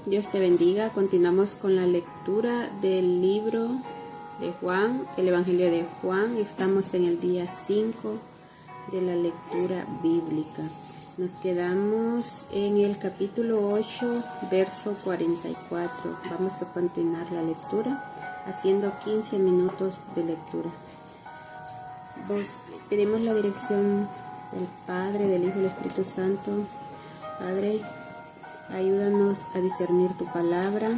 Dios te bendiga. Continuamos con la lectura del libro de Juan, el Evangelio de Juan. Estamos en el día 5 de la lectura bíblica. Nos quedamos en el capítulo 8, verso 44. Vamos a continuar la lectura haciendo 15 minutos de lectura. Pedimos la dirección del Padre, del Hijo y del Espíritu Santo. Padre, ayúdanos a discernir tu palabra.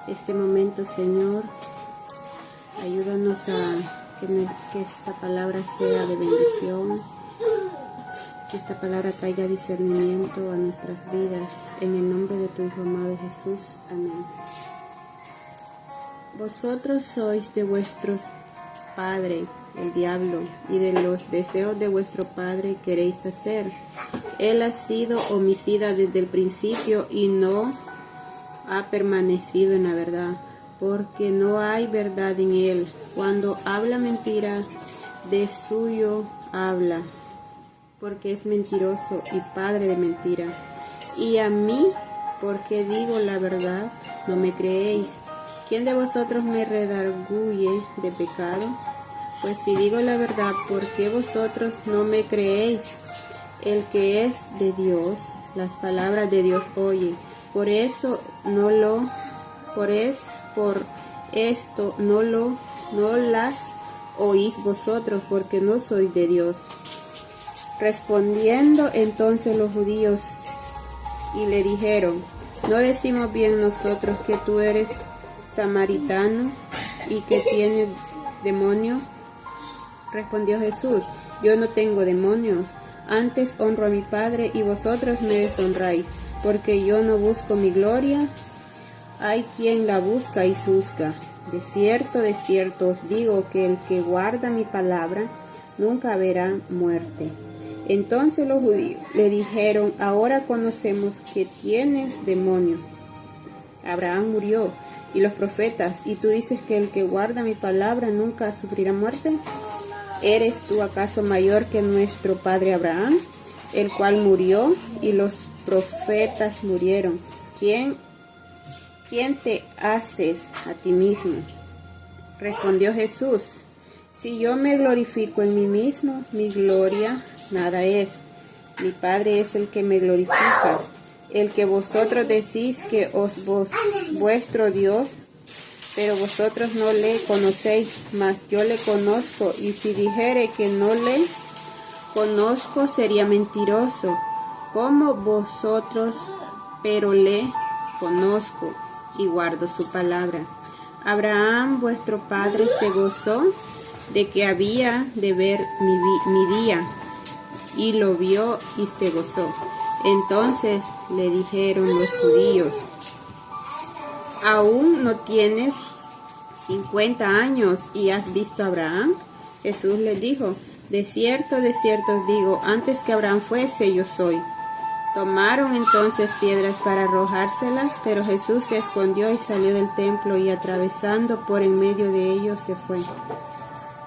Este momento, Señor, ayúdanos a que esta palabra sea de bendición, que esta palabra traiga discernimiento a nuestras vidas. En el nombre de tu Hijo amado Jesús. Amén. Vosotros sois de vuestro padre, el diablo, y de los deseos de vuestro padre queréis hacer. Él ha sido homicida desde el principio y no ha permanecido en la verdad, porque no hay verdad en él. Cuando habla mentira, de suyo habla, porque es mentiroso y padre de mentira. Y a mí, porque digo la verdad, no me creéis. ¿Quién de vosotros me redarguye de pecado? Pues si digo la verdad, ¿por qué vosotros no me creéis? El que es de Dios, las palabras de Dios oye. Por esto no las oís vosotros, porque no sois de Dios. Respondiendo entonces los judíos y le dijeron: ¿no decimos bien nosotros que tú eres samaritano y que tienes demonio? Respondió Jesús: yo no tengo demonios, antes honro a mi Padre y vosotros me deshonráis, porque yo no busco mi gloria, hay quien la busca y juzga. De cierto os digo que el que guarda mi palabra nunca verá muerte. Entonces los judíos le dijeron: ahora conocemos que tienes demonio. Abraham murió y los profetas, y tú dices que el que guarda mi palabra nunca sufrirá muerte. ¿Eres tú acaso mayor que nuestro padre Abraham, el cual murió y los profetas murieron? ¿Quién te haces a ti mismo? Respondió Jesús: si yo me glorifico en mí mismo, mi gloria nada es. Mi Padre es el que me glorifica, el que vosotros decís que vuestro Dios, pero vosotros no le conocéis, mas yo le conozco, y si dijere que no le conozco, sería mentiroso, como vosotros, pero le conozco y guardo su palabra. Abraham, vuestro padre, se gozó de que había de ver mi día, y lo vio y se gozó. Entonces le dijeron los judíos: ¿aún no tienes 50 años y has visto a Abraham? Jesús les dijo: de cierto os digo, antes que Abraham fuese, yo soy. Tomaron entonces piedras para arrojárselas, pero Jesús se escondió y salió del templo, y atravesando por en medio de ellos se fue.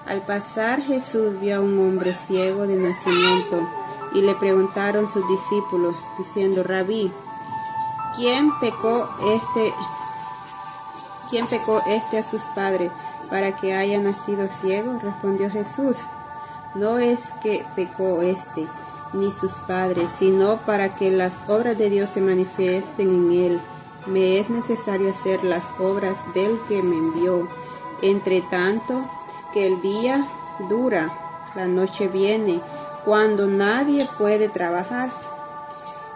Al pasar Jesús vio a un hombre ciego de nacimiento, y le preguntaron sus discípulos, diciendo: Rabí, ¿quién pecó a sus padres para que haya nacido ciego? Respondió Jesús: no es que pecó ni sus padres, sino para que las obras de Dios se manifiesten en él. Me es necesario hacer las obras del que me envió. Entre tanto que el día dura, la noche viene, cuando nadie puede trabajar.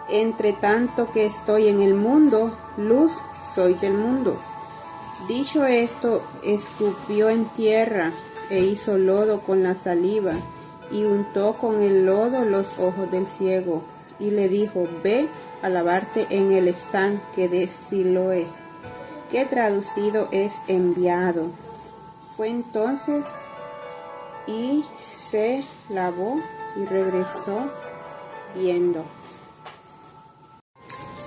Entre tanto que estoy en el mundo, luz soy del mundo. Dicho esto, escupió en tierra e hizo lodo con la saliva, y untó con el lodo los ojos del ciego, y le dijo: ve a lavarte en el estanque de Siloé, que traducido es enviado. Fue entonces y se lavó y regresó viendo.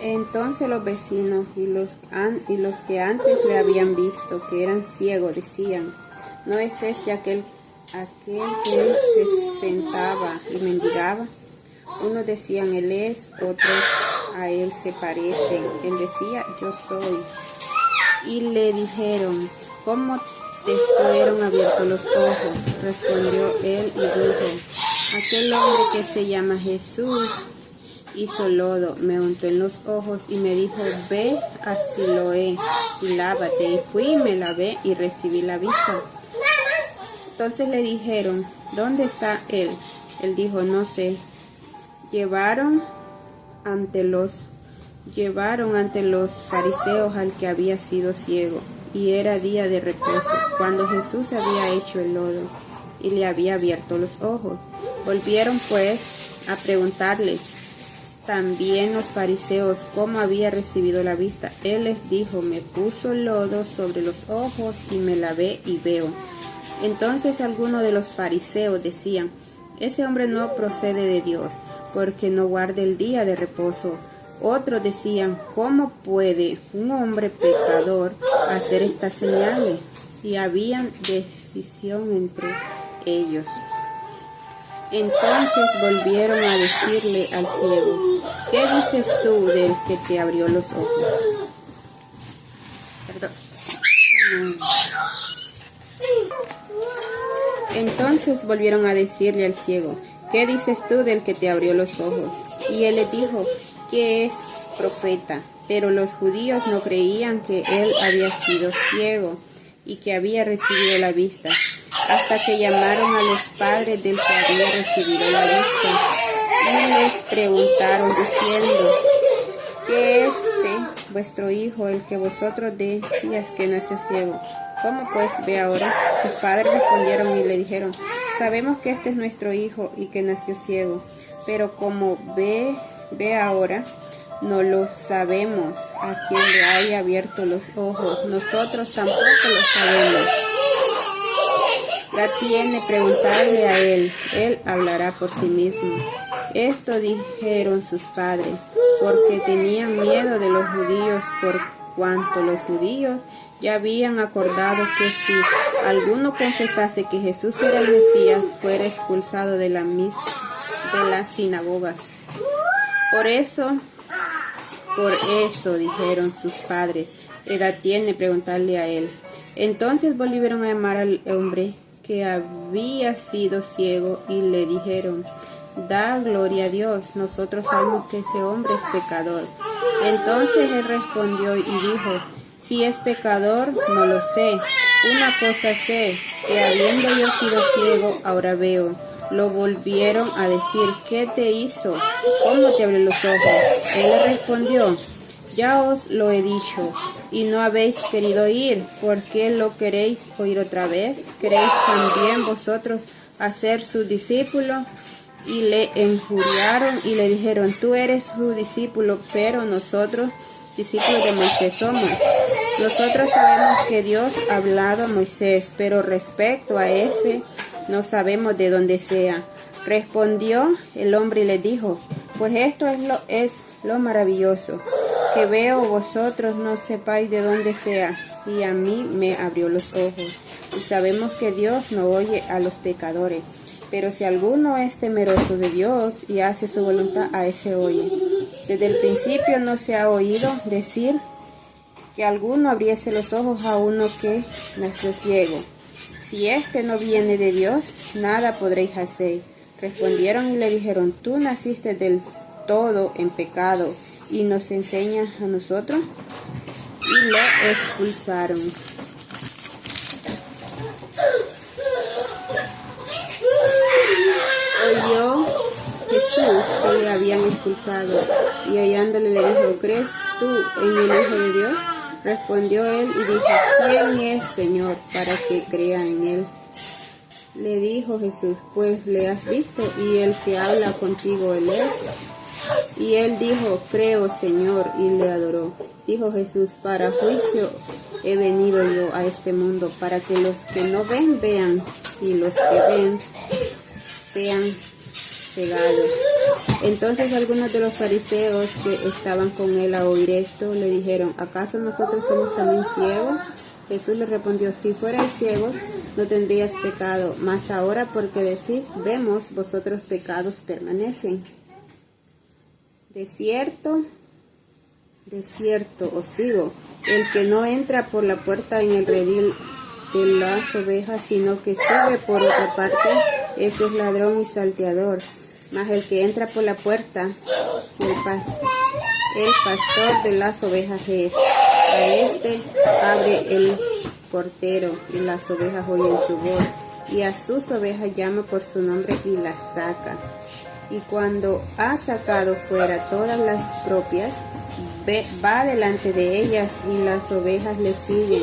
Entonces los vecinos y los que antes le habían visto que eran ciegos decían: ¿no es este aquel que se sentaba y mendigaba? Unos decían: él es, otros: a él se parecen. Él decía, yo soy. Y le dijeron, ¿cómo te fueron abiertos los ojos? Respondió él y dijo, aquel hombre que se llama Jesús hizo lodo, me untó en los ojos y me dijo, ve a Siloé y lávate. Y fui y me lavé y recibí la vista. Entonces le dijeron, ¿dónde está él? Él dijo, no sé. Llevaron ante los fariseos al que había sido ciego, y era día de reposo, cuando Jesús había hecho el lodo y le había abierto los ojos. Volvieron pues a preguntarle también los fariseos cómo había recibido la vista. Él les dijo, me puso lodo sobre los ojos y me lavé y veo. Entonces algunos de los fariseos decían, ese hombre no procede de Dios, porque no guarda el día de reposo. Otros decían, ¿cómo puede un hombre pecador hacer estas señales? Y habían decisión entre ellos. Entonces volvieron a decirle al ciego, ¿qué dices tú del que te abrió los ojos? Perdón. Entonces volvieron a decirle al ciego, ¿qué dices tú del que te abrió los ojos? Y él les dijo, que es profeta. Pero los judíos no creían que él había sido ciego y que había recibido la vista, hasta que llamaron a los padres del que había recibido la vista y les preguntaron diciendo, ¿qué vuestro hijo, el que vosotros decías que nació ciego? ¿Cómo pues ve ahora? Sus padres respondieron y le dijeron, sabemos que este es nuestro hijo y que nació ciego, pero como ve ahora, no lo sabemos. A quien le haya abierto los ojos, nosotros tampoco lo sabemos. La tiene, preguntarle a él hablará por sí mismo. Esto dijeron sus padres, porque tenían miedo de los judíos, por cuanto los judíos ya habían acordado que si alguno confesase que Jesús era el Mesías, fuera expulsado de la sinagoga. Por eso dijeron sus padres, edad tiene preguntarle a él. Entonces volvieron a llamar al hombre que había sido ciego y le dijeron, da gloria a Dios, nosotros sabemos que ese hombre es pecador. Entonces él respondió y dijo, si es pecador, no lo sé. Una cosa sé, que habiendo yo sido ciego, ahora veo. Lo volvieron a decir, ¿qué te hizo? ¿Cómo te abrió los ojos? Él le respondió, ya os lo he dicho, y no habéis querido oír. ¿Por qué lo queréis oír otra vez? ¿Queréis también vosotros hacer sus discípulos? Y le injuriaron y le dijeron, tú eres su discípulo, pero nosotros, discípulos de Moisés somos. Nosotros sabemos que Dios ha hablado a Moisés, pero respecto a ese, no sabemos de dónde sea. Respondió el hombre y le dijo, pues esto es lo maravilloso, que veo vosotros no sepáis de dónde sea, y a mí me abrió los ojos. Y sabemos que Dios no oye a los pecadores, pero si alguno es temeroso de Dios y hace su voluntad, a ese oye. Desde el principio no se ha oído decir que alguno abriese los ojos a uno que nació ciego. Si este no viene de Dios, nada podréis hacer. Respondieron y le dijeron, tú naciste del todo en pecado y nos enseñas a nosotros. Y le expulsaron. Oyó Jesús que le habían expulsado y hallándole le dijo, ¿crees tú en el Hijo de Dios? Respondió él y dijo, ¿quién es, Señor, para que crea en él? Le dijo Jesús, pues le has visto, y el que habla contigo él es. Y él dijo, creo, Señor, y le adoró. Dijo Jesús, para juicio he venido yo a este mundo, para que los que no ven, vean, y los que ven, sean cegados. Entonces algunos de los fariseos que estaban con él a oír esto, le dijeron, ¿acaso nosotros somos también ciegos? Jesús le respondió, si fuerais ciegos, no tendrías pecado, mas ahora porque decís, vemos, vosotros pecados permanecen. De cierto De cierto os digo, el que no entra por la puerta en el redil de las ovejas, sino que sube por otra parte, ese es ladrón y salteador. Mas el que entra por la puerta, el pastor de las ovejas es. A este abre el portero, y las ovejas oyen su voz, y a sus ovejas llama por su nombre y las saca. Y cuando ha sacado fuera todas las propias, va delante de ellas, y las ovejas le siguen,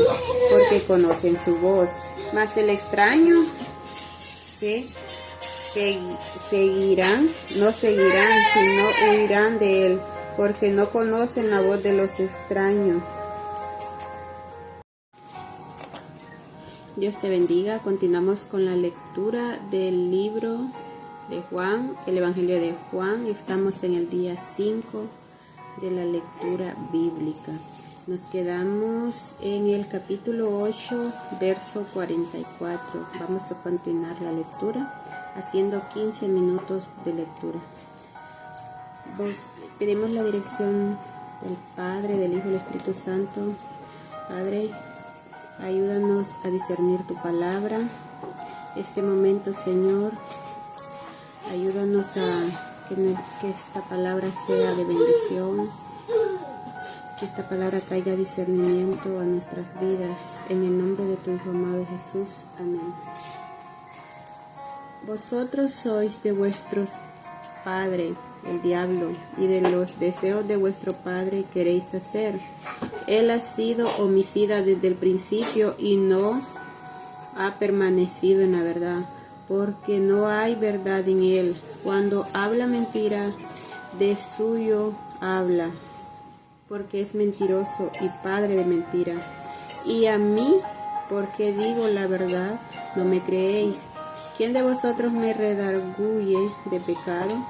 porque conocen su voz. Mas el extraño no seguirán, sino huirán de él, porque no conocen la voz de los extraños. Dios te bendiga. Continuamos con la lectura del libro de Juan, el Evangelio de Juan. Estamos en el día 5 de la lectura bíblica. Nos quedamos en el capítulo 8, verso 44. Vamos a continuar la lectura haciendo 15 minutos de lectura. Pedimos la dirección del Padre, del Hijo y del Espíritu Santo. Padre, ayúdanos a discernir tu palabra. Este momento, Señor, ayúdanos a que esta palabra sea de bendición, que esta palabra traiga discernimiento a nuestras vidas. En el nombre de tu Hijo amado Jesús. Amén. Vosotros sois de vuestro padre, el diablo, y de los deseos de vuestro padre queréis hacer. Él ha sido homicida desde el principio y no ha permanecido en la verdad, porque no hay verdad en él. Cuando habla mentira, de suyo habla, porque es mentiroso y padre de mentira. Y a mí, porque digo la verdad, no me creéis. ¿Quién de vosotros me redarguye de pecado?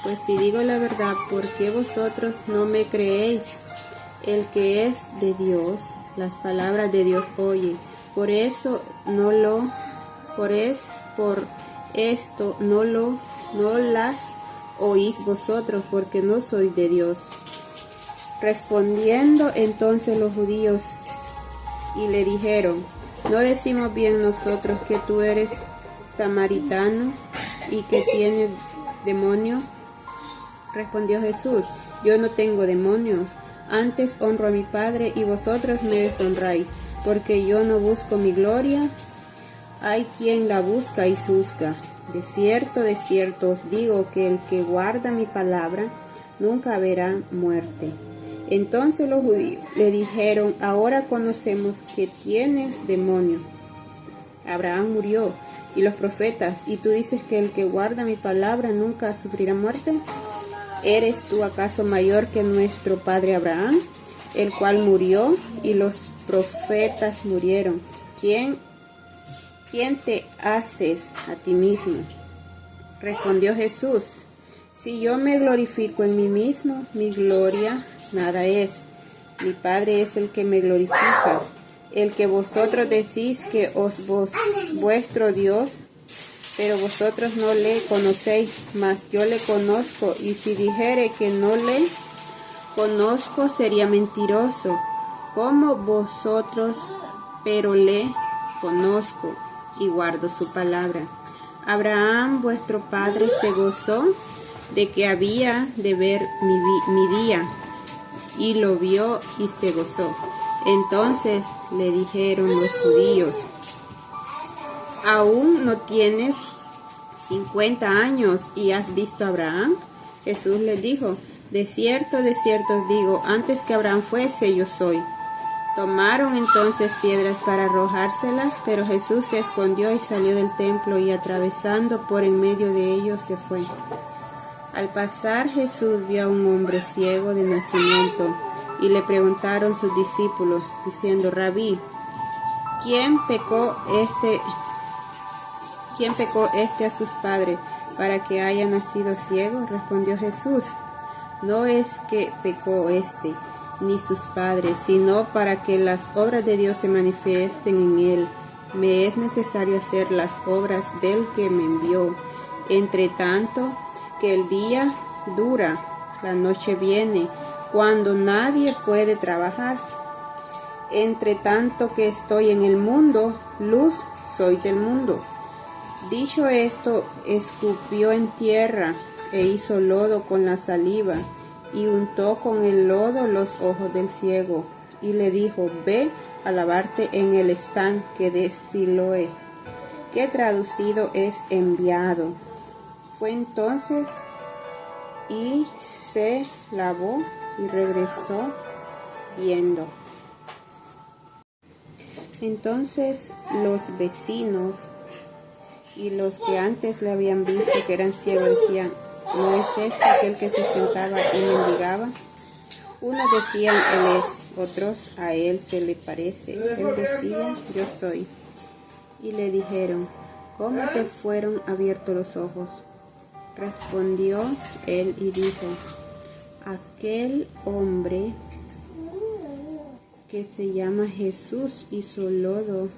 Pues si digo la verdad, ¿por qué vosotros no me creéis? El que es de Dios, las palabras de Dios oye. Por esto no las oís vosotros, porque no sois de Dios. Respondiendo entonces los judíos y le dijeron, ¿no decimos bien nosotros que tú eres samaritano y que tienes demonio? Respondió Jesús, yo no tengo demonios, antes honro a mi Padre y vosotros me deshonráis, porque yo no busco mi gloria, hay quien la busca y juzga. De cierto os digo que el que guarda mi palabra nunca verá muerte. Entonces los judíos le dijeron, ahora conocemos que tienes demonio. Abraham murió y los profetas, y tú dices que el que guarda mi palabra nunca sufrirá muerte. ¿Eres tú acaso mayor que nuestro padre Abraham, el cual murió y los profetas murieron? ¿Quién te haces a ti mismo? Respondió Jesús, si yo me glorifico en mí mismo, mi gloria nada es. Mi Padre es el que me glorifica, el que vosotros decís que vuestro Dios, pero vosotros no le conocéis, mas yo le conozco, y si dijere que no le conozco, sería mentiroso, como vosotros, pero le conozco y guardo su palabra. Abraham, vuestro padre, se gozó de que había de ver mi día, y lo vio y se gozó. Entonces le dijeron los judíos, ¿aún no tienes 50 años y has visto a Abraham? Jesús les dijo, de cierto os digo, antes que Abraham fuese, yo soy. Tomaron entonces piedras para arrojárselas, pero Jesús se escondió y salió del templo, y atravesando por en medio de ellos se fue. Al pasar Jesús vio a un hombre ciego de nacimiento, y le preguntaron sus discípulos, diciendo, Rabí, ¿quién pecó a sus padres para que haya nacido ciego? Respondió Jesús, no es que pecó ni sus padres, sino para que las obras de Dios se manifiesten en él. Me es necesario hacer las obras del que me envió. Entre tanto que el día dura, la noche viene, cuando nadie puede trabajar. Entre tanto que estoy en el mundo, luz soy del mundo. Dicho esto, escupió en tierra e hizo lodo con la saliva y untó con el lodo los ojos del ciego y le dijo: ve a lavarte en el estanque de Siloé, que traducido es enviado. Fue entonces y se lavó y regresó viendo. Entonces los vecinos y los que antes le habían visto que eran ciegos decían: ¿no es este aquel que se sentaba y mendigaba? Unos decían: él es, otros: a él se le parece. Él decía: yo soy. Y le dijeron: ¿cómo te fueron abiertos los ojos? Respondió él y dijo: aquel hombre que se llama Jesús hizo lodo